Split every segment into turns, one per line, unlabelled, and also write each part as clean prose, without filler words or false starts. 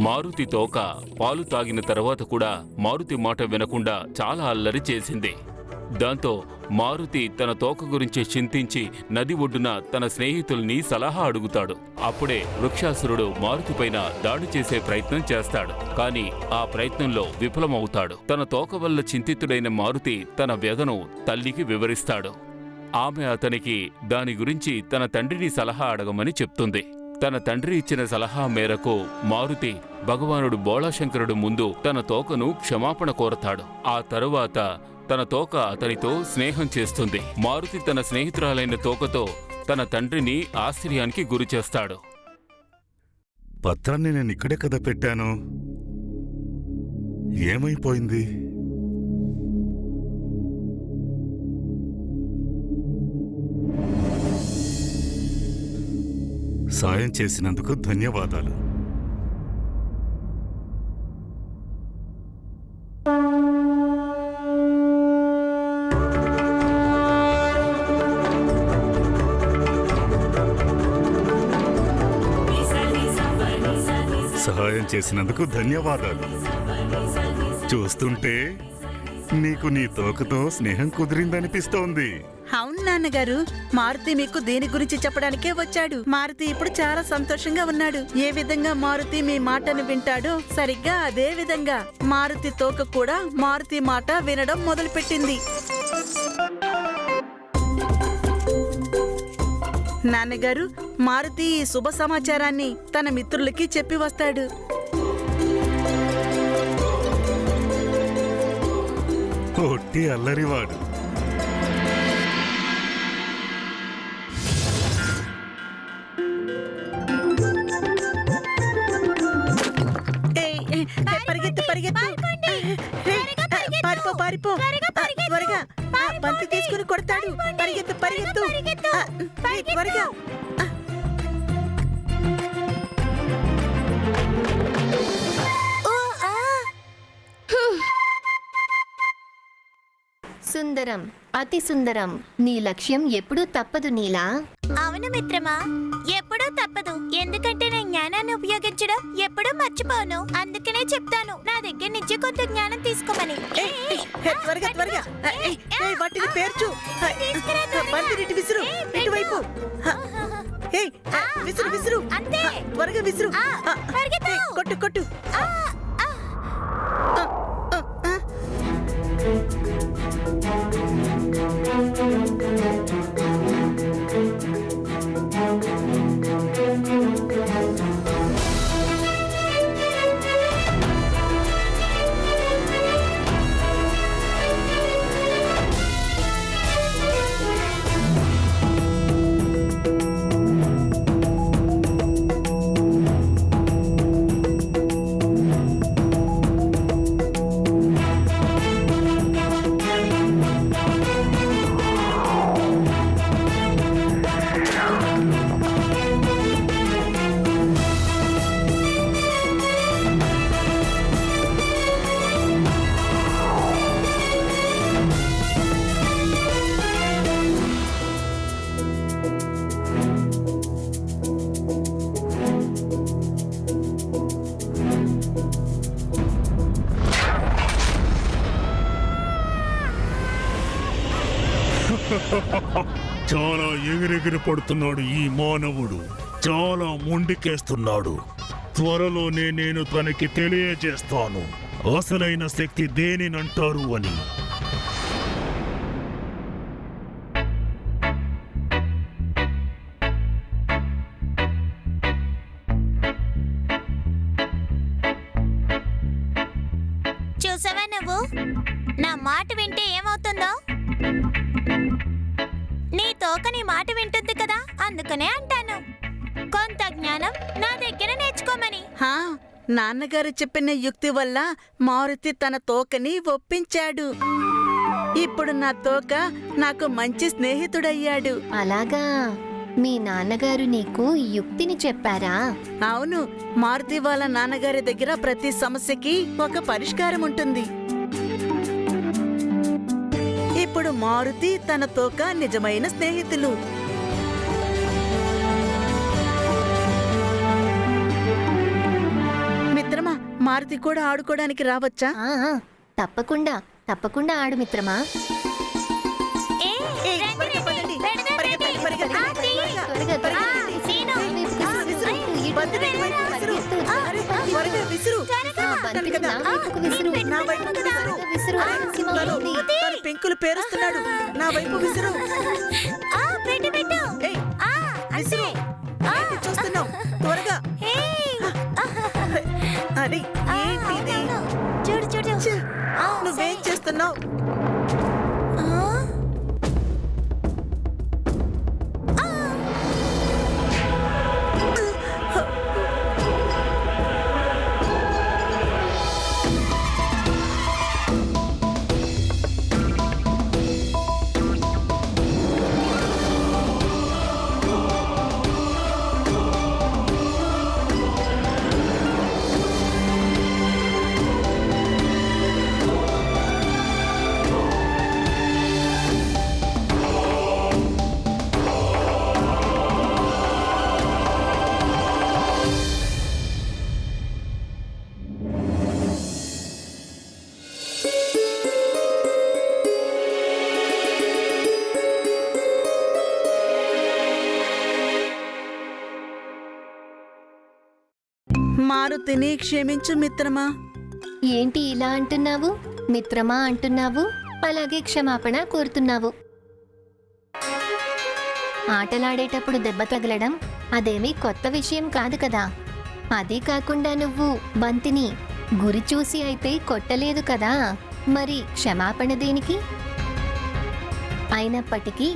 మారుతి తోక పాలు తాగిన తర్వాత కూడా మారుతి మాట వినకుండా చాలా అల్లరి చేసింది. దాంతో మారుతి తన తోక గురించి చింతించి నది ఒడ్డున తన స్నేహితుల్ని సలహా అడుగుతాడు. అప్పుడే వృక్షాసురుడు మారుతిపైన దాడి చేసే ప్రయత్నం చేస్తాడు. కానీ ఆ ప్రయత్నంలో విఫలమవుతాడు. తన తోక వల్ల చింతితుడైన మారుతి తన వ్యధను తల్లికి వివరిస్తాడు. ఆమె అతనికి దాని గురించి తన తండ్రిని సలహా అడగమని చెప్తుంది. తన తండ్రి ఇచ్చిన సలహా మేరకు మారుతి భగవానుడు బోళాశంకరుడు ముందు తన తోకను క్షమాపణ కోరతాడు. ఆ తరువాత తన తోక అతనితో స్నేహం చేస్తుంది. మారుతి తన స్నేహితురాలైన తోకతో తన తండ్రిని ఆశ్చర్యానికి గురిచేస్తాడు.
పత్రాన్ని నేనిక్కడే కదా పెట్టాను, ఏమైపోయింది? సాయం చేసినందుకు ధన్యవాదాలు. సహాయం చేసినందుకు ధన్యవాదాలు. చూస్తుంటే నీకు నీ తోకతో స్నేహం కుదిరిందనిపిస్తోంది.
అవును నాన్నగారు, మారుతి మీకు దేని గురించి చెప్పడానికే వచ్చాడు. మారుతి ఇప్పుడు చాలా సంతోషంగా ఉన్నాడు. ఏ విధంగా మారుతి మీ మాటను వింటాడో సరిగ్గా అదే విధంగా మారుతి తోక కూడా మారుతి మాట వినడం మొదలుపెట్టింది. నాన్నగారు, మారుతి ఈ శుభ సమాచారాన్ని తన మిత్రులకి చెప్పి వస్తాడు.
ఒట్టి అల్లరివాడు.
పరిగెత్తు పరిగెత్తు, పారిపో పారిపో, త్వరగా బంతి తీసుకుని కొడతాడు. పరిగెత్తు పరిగెత్తు త్వరగా.
సుందరం, అతి సుందరం. నీ లక్ష్యం ఎప్పుడూ తప్పదు నీలా.
అవును మిత్రమా, ఎప్పుడూ తప్పదు. ఎందుకంటే నా జ్ఞానాన్ని ఉపయోగించడం ఎప్పుడూ మర్చిపోను. అందుకనే చెప్తాను, నా దగ్గర నుంచి కొంత జ్ఞానం తీసుకోమని.
త్వరగా త్వరగా వాటిని పేర్చు. బంతిని ఇటు విసురు, ఇటువైపు విసురు విసురు,
అంతే.
త్వరగా విసురు. కొట్టు కొట్టు.
చాలా ఎగిరెగిరి పడుతున్నాడు ఈ మానవుడు. చాలా మొండికేస్తున్నాడు. త్వరలోనే నేను తనకి తెలియజేస్తాను అసలైన శక్తి దేనినంటారు అని.
చూసావా నువ్వు? నా మాట వింటే ఏమవుతుందో? నీ తోక నీ మాట వింటుంది కదా, అందుకనే అంటాను కొంత జ్ఞానం నా దగ్గర నేర్చుకోమని.
నాన్నగారు చెప్పిన యుక్తి వల్ల మారుతి తన తోకని ఒప్పించాడు. ఇప్పుడు నా తోక నాకు మంచి స్నేహితుడయ్యాడు.
అలాగా, మీ నాన్నగారు నీకు యుక్తిని చెప్పారా?
అవును, మారుతి వాళ్ళ నాన్నగారి దగ్గర ప్రతి సమస్యకి ఒక పరిష్కారం ఉంటుంది. ఇప్పుడు మారుతి తన తోక నిజమైన స్నేహితులు. మారుతి కూడా ఆడుకోవడానికి రావచ్చా?
తప్పకుండా తప్పకుండా ఆడు మిత్రమా.
ఏ,
ఏయ్,
రండి,
త్వరగా
రండి,
పదండి.
పెడదాం,
పరిగెత్తండి,
రండి.
పరిగెత్తండి.
ఆ, తీ.
త్వరగా త్వరగా.
ఆ, సీను.
విసురు.
ఇటు
బంతి
త్వరగా
వైపు విసురు.
పరిగెత్తు.
అరే, త్వరగా విసురు.
ఆ, బంతిని
కదా.
నా వైపుకు విసురు.
నా వైపు విసురు.
విసురు.
తను పెంకులు పేరుస్తున్నాడు. నా వైపు విసురు.
ఆ, పెట్టు, పెట్టు.
ఏయ్,
ఆ,
విసురు.
అంతే. ఆ,
ఏంటి చూస్తున్నావు? త్వరగా.
ఏయ్.
అరే,
ఆ,
ఏంటిది?
అవునవును. చూడు చూడు
ఛీ,
ఆ,
నువ్వేం
సరే.
చేస్తున్నావు?
ఆ? ఆ.
మారుతిని క్షమించు మిత్రమా.
ఏంటి ఇలా అంటున్నావు? మిత్రమా అంటున్నావు, అలాగే క్షమాపణ కోరుతున్నావు. ఆటలాడేటప్పుడు దెబ్బ తగలడం అదేమీ కొత్త విషయం కాదు కదా. అదీ కాకుండా నువ్వు బంతిని గురి చూసి అయితే కొట్టలేదు కదా, మరి క్షమాపణ దేనికి? అయినప్పటికీ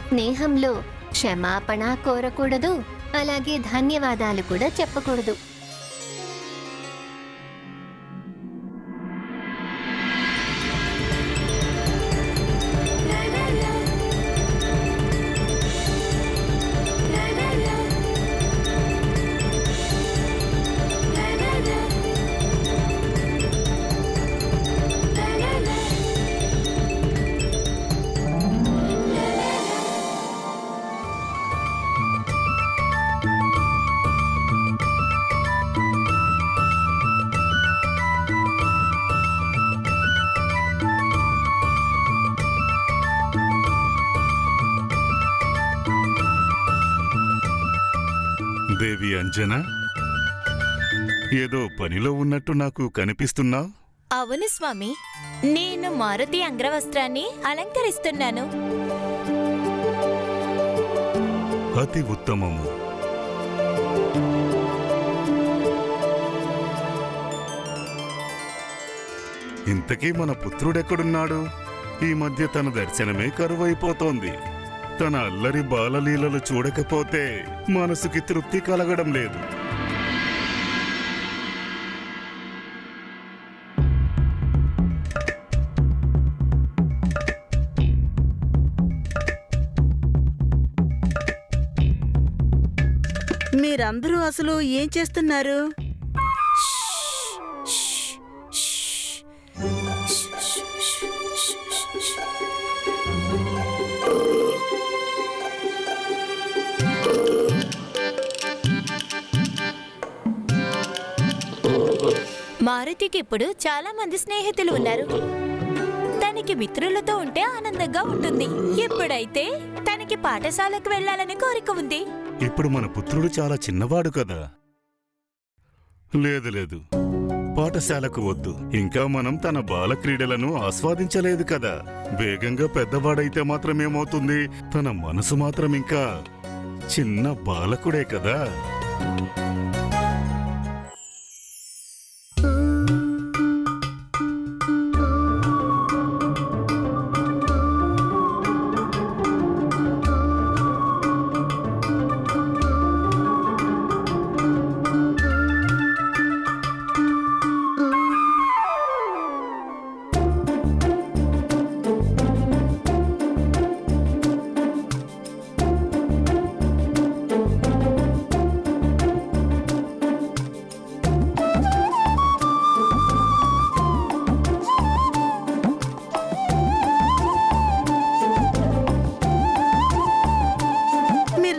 స్నేహంలో క్షమాపణ కోరకూడదు, అలాగే ధన్యవాదాలు కూడా చెప్పకూడదు.
దేవి అంజనా, ఏదో పనిలో ఉన్నట్టు నాకు కనిపిస్తున్నావు.
అవును స్వామి, నేను మారుతి అంగ్రవస్త్రాన్ని అలంకరిస్తున్నాను.
అతి ఉత్తమము. ఇంతకీ మన పుత్రుడెక్కడున్నాడు? ఈ మధ్య తన దర్శనమే కరువైపోతోంది. తన అల్లరి బాలలీలలు చూడకపోతే మనసుకి తృప్తి కలగడం లేదు.
మీరందరూ అసలు ఏం చేస్తున్నారు?
మారుతికి ఇప్పుడు చాలా మంది స్నేహితులు ఉన్నారు. తనకి మిత్రులతో ఉంటే ఆనందంగా ఉంటుంది. ఎప్పుడైతే తనకి పాఠశాలకు వెళ్ళాలని కోరిక ఉంది.
ఇప్పుడు మన పుత్రుడు చాలా చిన్నవాడు కదా. లేదు లేదు, పాఠశాలకు వద్దు. ఇంకా మనం తన బాల క్రీడలను ఆస్వాదించలేదు కదా. వేగంగా పెద్దవాడైతే మాత్రం ఏమవుతుంది? తన మనసు మాత్రం ఇంకా చిన్న బాలకుడే కదా.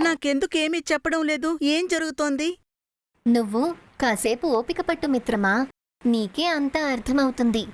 నాకెందుకేమీ చెప్పడం లేదు? ఏం జరుగుతోంది?
నువ్వు కాసేపు ఓపిక పట్టు మిత్రమా. నీకే అంతా అర్థమవుతుంది.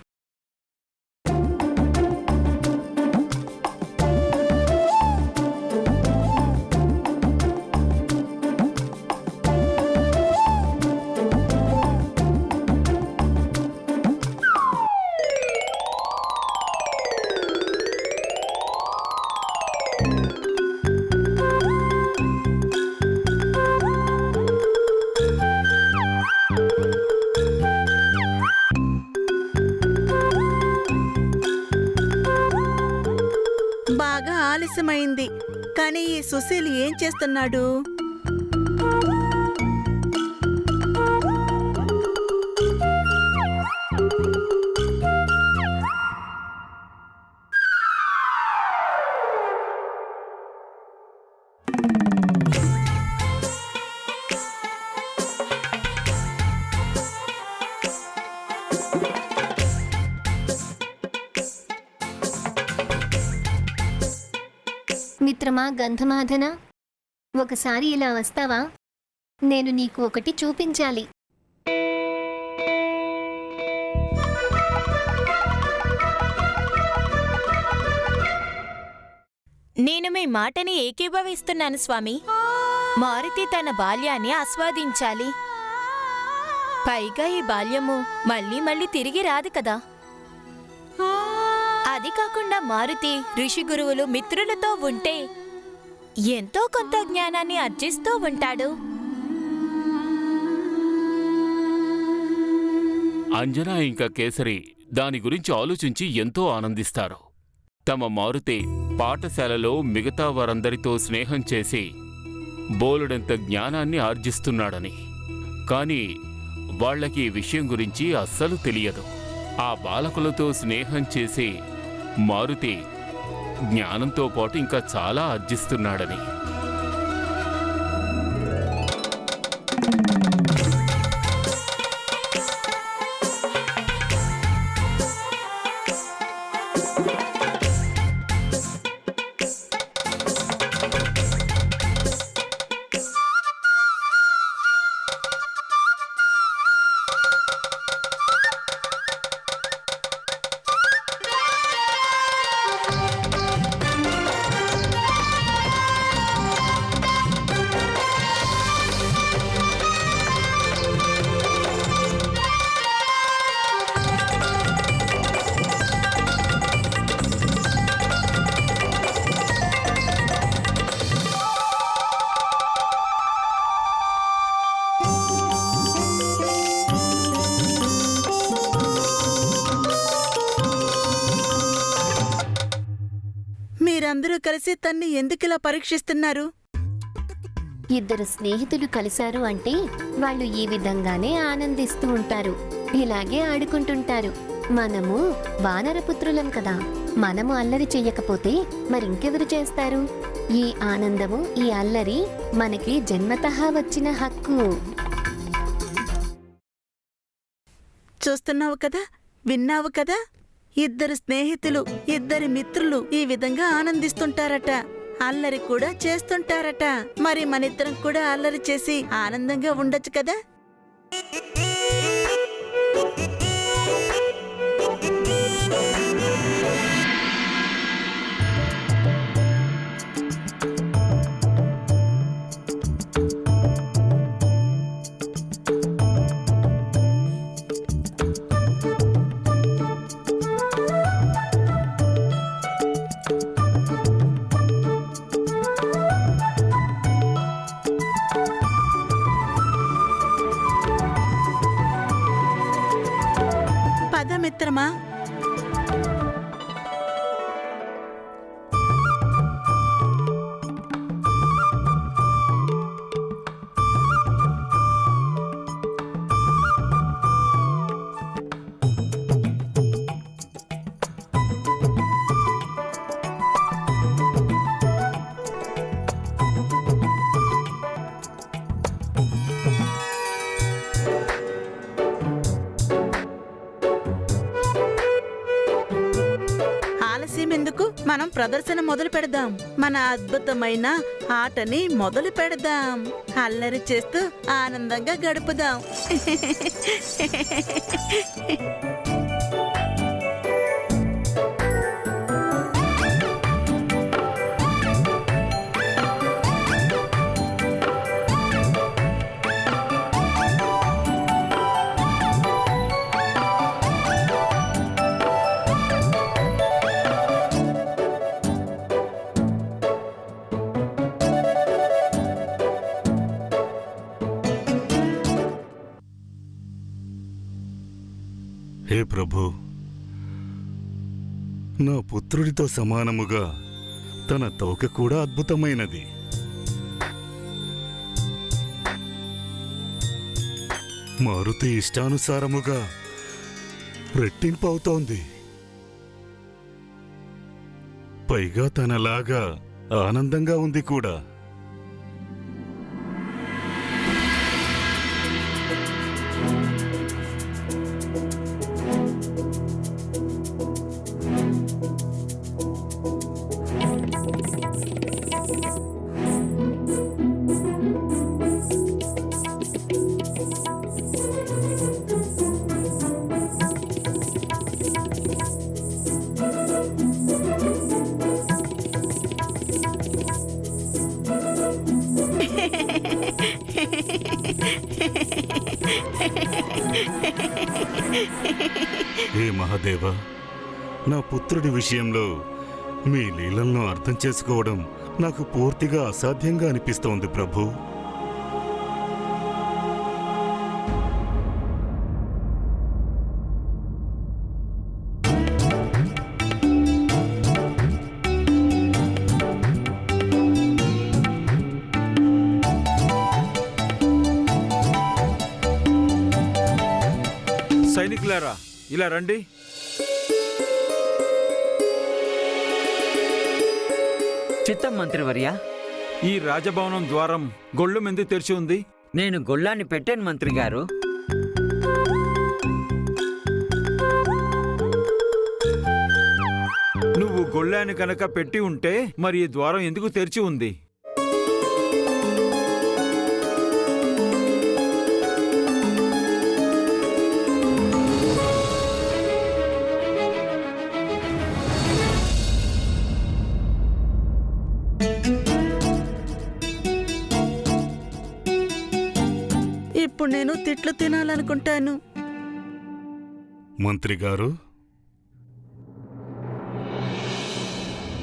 బాగా ఆలస్యమైంది. కానీ ఈ సుశీల్ ఏం చేస్తున్నాడు?
మిత్రమా గంధమాధన, ఒకసారి ఇలా వస్తావా? నేను నీకు ఒకటి చూపించాలి.
నేను మీ మాటని ఏకీభవిస్తున్నాను స్వామి. మారుతి తన బాల్యాన్ని ఆస్వాదించాలి. పైగా ఈ బాల్యము మళ్ళీ మళ్ళీ తిరిగి రాదు కదా. అది కాకుండా మారుతి ఋషి గురువులు మిత్రులతో ఉంటే ఎంతో కొంత జ్ఞానాన్ని అర్జిస్తూ ఉంటాడు.
అంజనా ఇంకా కేసరి దాని గురించి ఆలోచించి ఎంతో ఆనందిస్తారు. తమ మారుతి పాఠశాలలో మిగతా వారందరితో స్నేహం చేసి బోలెడంత జ్ఞానాన్ని ఆర్జిస్తున్నాడని. కాని వాళ్లకి ఈ విషయం గురించి అస్సలు తెలియదు. ఆ బాలకులతో స్నేహం చేసి మారుతి జ్ఞానంతో పాటు ఇంకా చాలా ఆర్జిస్తున్నాడని.
మీరందరూ కలిసి తన్ని ఎందుకిలా పరీక్షిస్తున్నారు?
ఇద్దరు స్నేహితులు కలిశారు అంటే వాళ్ళు ఈ విధంగానే ఆనందిస్తూ ఉంటారు, ఇలాగే ఆడుకుంటుంటారు. మనము వానరపుత్రులం కదా, మనము అల్లరి చెయ్యకపోతే మరింకెవరు చేస్తారు? ఈ ఆనందము, ఈ అల్లరి మనకి జన్మతహా వచ్చిన హక్కు.
చూస్తున్నావు కదా, విన్నావు కదా? ఇద్దరు స్నేహితులు, ఇద్దరి మిత్రులు ఈ విధంగా ఆనందిస్తుంటారట, అల్లరి కూడా చేస్తుంటారట. మరి మనిద్దరం కూడా అల్లరి చేసి ఆనందంగా ఉండొచ్చు కదా? మిత్రమా, మనం ప్రదర్శన మొదలు పెడదాం. మన అద్భుతమైన ఆటని మొదలు పెడదాం. అల్లరి చేస్తూ ఆనందంగా గడుపుదాం.
హే ప్రభు, నా పుత్రుడితో సమానముగా తన తోక కూడా అద్భుతమైనది. మారుతి ఇష్టానుసారముగా రెట్టింపు అవుతోంది. పైగా తనలాగా ఆనందంగా ఉంది కూడా. హే మహాదేవ, నా పుత్రుడి విషయంలో మీ లీలలను అర్థం చేసుకోవడం నాకు పూర్తిగా అసాధ్యంగా అనిపిస్తోంది ప్రభు.
సైనికులారా, ఇలా రండి.
చిత్తం మంత్రివర్య.
ఈ రాజభవనం ద్వారం గొళ్ళు మెంది తెరిచి ఉంది.
నేను గొల్లాన్ని పెట్టాను మంత్రి గారు.
నువ్వు గొళ్ళాన్ని కనుక పెట్టి ఉంటే మరి ఈ ద్వారం ఎందుకు తెరిచి ఉంది?
ఇప్పుడు నేను తిట్లు తినాలనుకుంటాను.
మంత్రి గారు,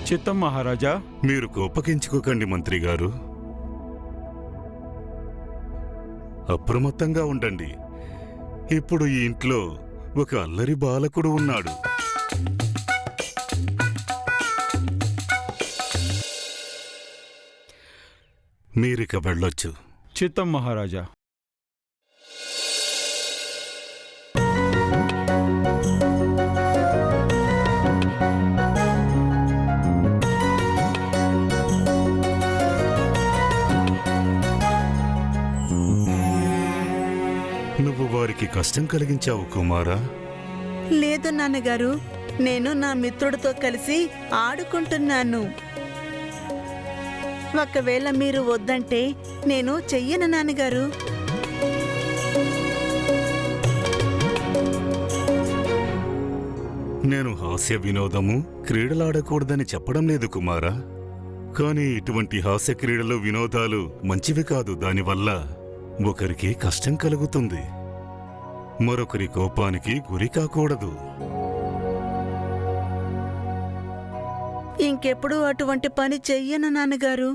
చిత్తం మహారాజా.
మీరు కోపగించుకోకండి మంత్రి గారు. అప్రమత్తంగా ఉండండి. ఇప్పుడు ఈ ఇంట్లో ఒక అల్లరి బాలకుడు ఉన్నాడు. మీరిక వెళ్ళొచ్చు.
చిత్తం మహారాజా.
నువ్వు వారికి కష్టం కలిగించావు కుమారా.
లేదు నాన్నగారు, నేను నా మిత్రుడితో కలిసి ఆడుకుంటున్నాను. ఒకవేళ మీరు వద్దంటే నేను చెయ్యను నాన్నగారు.
నేను హాస్య వినోదము క్రీడలాడకూడదని చెప్పడం లేదు కుమారా. కానీ ఇటువంటి హాస్య క్రీడలు వినోదాలు మంచివి కాదు. దానివల్ల ఒకరికి కష్టం కలుగుతుంది, మరొకరి కోపానికి గురి కాకూడదు.
ఇంకెప్పుడు అటువంటి పని చెయ్యను నాన్నగారు.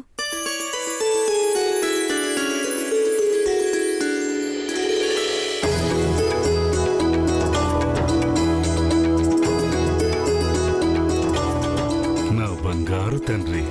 నా బంగారు తండ్రి.